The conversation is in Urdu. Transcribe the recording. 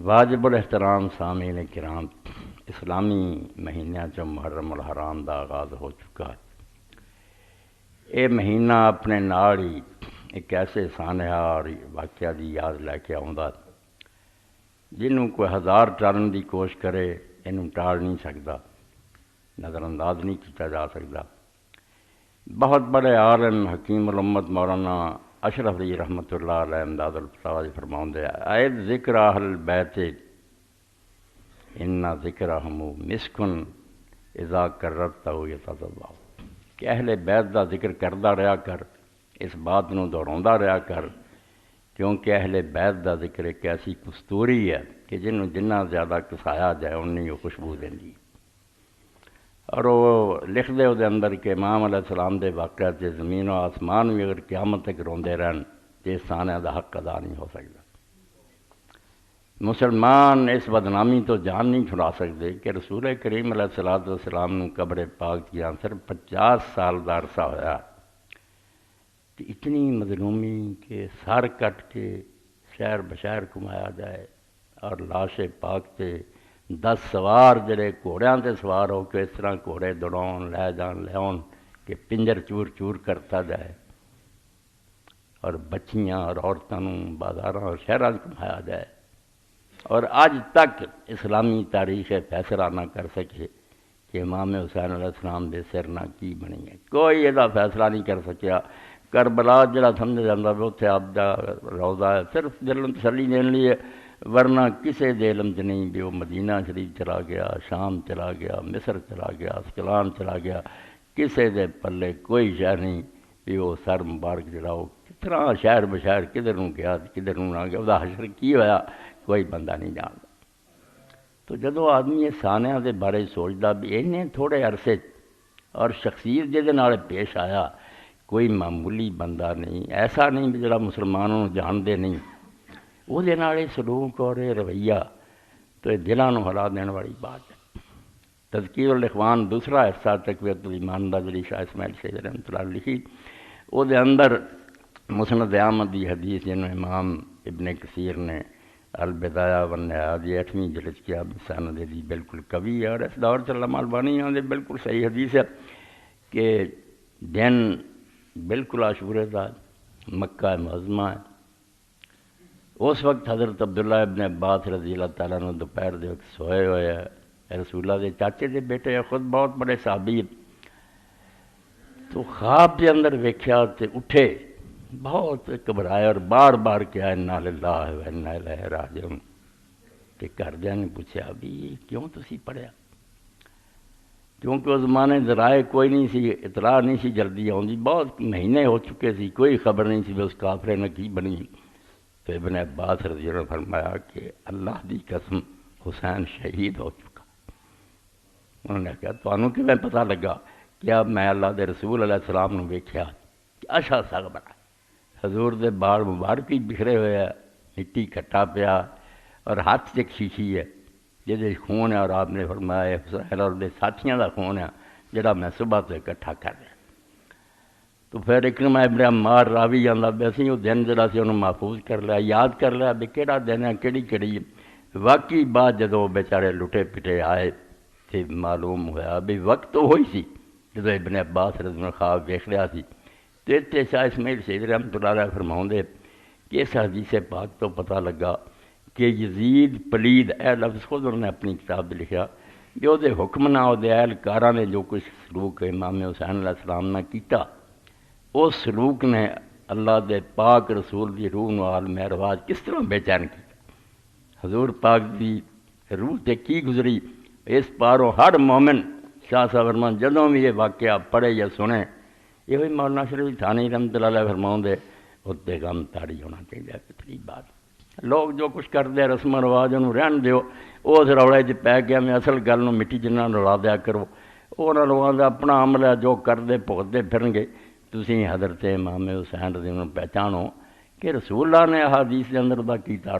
واجب الاحترام سامعین کرام، اسلامی مہینہ چ محرم الحرام دا آغاز ہو چکا ہے۔ یہ مہینہ اپنے نال ہی ایک ایسے سانحہ اور واقعہ دی یاد لے کے آਉਂਦਾ جنہوں کوئی ہزار ٹالن دی کوشش کرے انہوں ٹال نہیں سکتا، نظر انداز نہیں کیا جا سکتا۔ بہت بڑے عالم حکیم الامت مولانا اشرف علی رحمۃ اللہ علیہ امداد الفتاوی فرماؤندے اے ذکر اہل البیت ان ذکرہم مسکن اذا کررتہ یتضوع، کہ اہل بیت دا ذکر کردا رہا کر، اس بات نو دہراوندا رہا کر، کیونکہ اہل بیت دا ذکر ایک ایسی کستوری ہے کہ جنوں جنہ زیادہ کسایا جائے انی وہ خوشبو دیندی۔ اور وہ لکھ دے وہ اندر کہ امام علیہ السلام دے واقعہ سے زمین و آسمان بھی اگر قیامت تک روندے رہن تو اس سانحہ دا حق ادا نہیں ہو سکتا۔ مسلمان اس بدنامی تو جان نہیں چھڑا سکتے کہ رسول کریم علیہ السلام نو قبر پاک کیا صرف 50 سال دا عرصہ ہویا، کہ اتنی مظلومی کہ سر کٹ کے شہر بشہر گھمایا جائے اور لاش پاک تے 10 سوار جڑے گھوڑیاں تے سوار ہو کے اس طرح گھوڑے دوڑاؤن لے جان لے آن کہ پنجر چور چور کرتا جائے، اور بچیاں اور عورتوں بازاراں اور شہراں گھمایا جائے، اور آج تک اسلامی تاریخ فیصلہ نہ کر سکے کہ امام حسین علیہ السلام دے سر نہ کی بنی ہے۔ کوئی یہ فیصلہ نہیں کر سکیا۔ کربلا جڑا سمجھ جاتا بھی اتنے آپ دا روضہ ہے، صرف دل نوں تسلی دین لیے، ورنہ کسے دے علم چ نہیں بھی وہ مدینہ شریف چلا گیا، شام چلا گیا، مصر چلا گیا، اسکلان چلا گیا، کسے دے پلے کوئی شہر نہیں بھی وہ سر مبارک جڑا وہ کتنا شہر بشہر کدھر نوں گیا کدھر نوں نہ گیا، وہ حشر کی ہویا کوئی بندہ نہیں جانتا۔ تو جدو آدمی اس سانحہ دے بارے سوچتا بھی انہیں تھوڑے عرصے اور شخصیت جہدے نال پیش آیا کوئی معمولی بندہ نہیں، ایسا نہیں بھی جڑا مسلمانوں جانتے نہیں، وہ سلوک اور رویہ تو یہ دلاں نوں ہلا دین والی بات ہے۔ تذکیر الاخوان دوسرا حصہ تقویت الایمان دا جڑی شاہ اسماعیل شہید رحمۃ اللہ لکھی، وہ دے اندر مسند احمد دی حدیث جنہوں امام ابن کثیر نے البدایہ والنہایہ دی 8ویں جلد کیا سند دی بالکل قوی ہے، اور اس دور سے علامہ البانی آندے بالکل صحیح حدیث ہے کہ دن بالکل عاشورے دا مکہ معظمہ ہے۔ اس وقت حضرت عبداللہ ابن عباس رضی اللہ تعالیٰ عنہ دوپہر دے وقت سوئے ہوئے ہیں، رسول اللہ دے چاچے دے بیٹے خود بہت بڑے صحابی، تو خواب کے اندر ویکھیا تے اٹھے، بہت گھبرائے اور بار بار کیا انا للہ و انا الیہ راجعون، کہ گھردیاں نے پوچھا بھی کیوں تسی پڑھیا، کیونکہ اس زمانے ذرائع کوئی نہیں سی، اطلاع نہیں سی جلدی آؤندی، بہت مہینے ہو چکے سی، کوئی خبر نہیں سی بھی اس کافرے نے کی بنی۔ تو ابن عباس رضی اللہ عنہ نے فرمایا کہ اللہ دی قسم حسین شہید ہو چکا۔ انہوں نے کہا تانوں کیویں پتہ لگا؟ کیا میں اللہ دے رسول علیہ السلام نو ویکھیا کہ اشا سگ بنا، حضور دے بال مبارک بھی بکھرے ہوئے ہیں، مٹی کٹا پیا، اور ہاتھ سے ایک شیشی ہے جہدے خون ہے، اور آپ نے فرمایا حسین اور دے ساتھیاں دا خون ہے جڑا میں صبح تو اکٹھا کر رہا۔ تو پھر اکرمہ ابن عمار راوی جانا بھی اسی وہ دن جڑا سی انہوں محفوظ کر لیا، یاد کر لیا بھی کہڑا دن ہے کہڑی کہڑی۔ واقعی بعد جدو بیچارے لٹے پٹے آئے تو معلوم ہوا بھی وقت تو وہی سی جدو ابن عباس رضی اللہ عنہ خواب ویکھ رہا سی۔ تو اتنے شاہ اسماعیل شہید رحمۃ اللہ علیہ فرماؤندے کہ اس حدیث پاک تو پتہ لگا کہ یزید پلید، اے لفظ خود انہوں نے اپنی کتاب میں لکھا کہ وہ دے حکمنا وہ دے اہلکاراں نے جو کچھ سلوک امام حسین علیہ السلام نے کیتا، اس سلوک نے اللہ دے پاک رسول دی روح نو عالم ارواح کس طرح بے چین کیا، حضور پاک دی روح تے کی گزری۔ اس پاروں ہر مومن شاہ صاحب فرمان جدوں بھی یہ واقعہ پڑھے یا سنے، یہ ہوئی مولانا شریف تھانی رحمۃ اللہ علیہ فرماؤندے اتنے غم تاڑی ہونا چاہیے۔ کتنی بات لوگ جو کچھ کرتے رسم و رواج انہوں رہن دیو، اس روڑے چ پی گیا میں اصل گل نو مٹی جنہ رلا دیا کرو، انہوں لوگوں کا اپنا عمل ہے جو کرتے بھگتتے پھرن گے۔ تسی حضرت امام حسین رضی اللہ عنہ پہچانو کہ رسول اللہ نے احادیث کے اندر دا کیتا۔